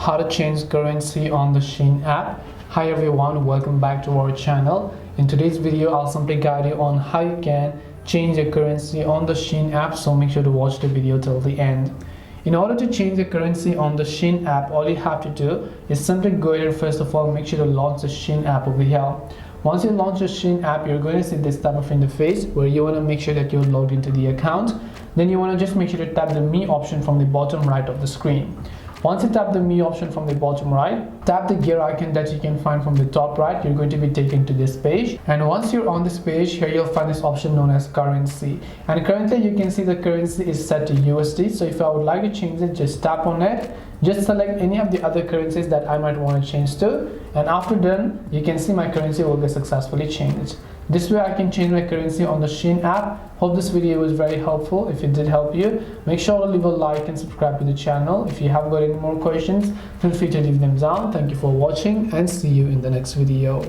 how to change currency on the Shein app. Hi everyone, welcome back to our channel. In today's video, I'll simply guide you on how you can change your currency on the Shein app, so make sure to watch the video till the end. In order to change the currency on the Shein app, all you have to do is simply go ahead and first of all make sure to launch the Shein app over here. Once you launch the Shein app, you're going to see this type of interface where you want to make sure that you're logged into the account. Then you want to just make sure to tap the Me option from the bottom right of the screen. Once you tap the Me option from the bottom right, tap the gear icon that you can find from the top right. You're going to be taken to this page, and once you're on this page, here you'll find this option known as currency, and currently you can see the currency is set to USD. So if I would like to change it, just tap on it, just select any of the other currencies that I might want to change to, and after done, you can see my currency will get successfully changed. This way I can change my currency on the Shein app. Hope this video was very helpful. If it did help you, make sure to leave a like and subscribe to the channel. If you have got any more questions, feel free to leave them down. Thank you for watching and see you in the next video.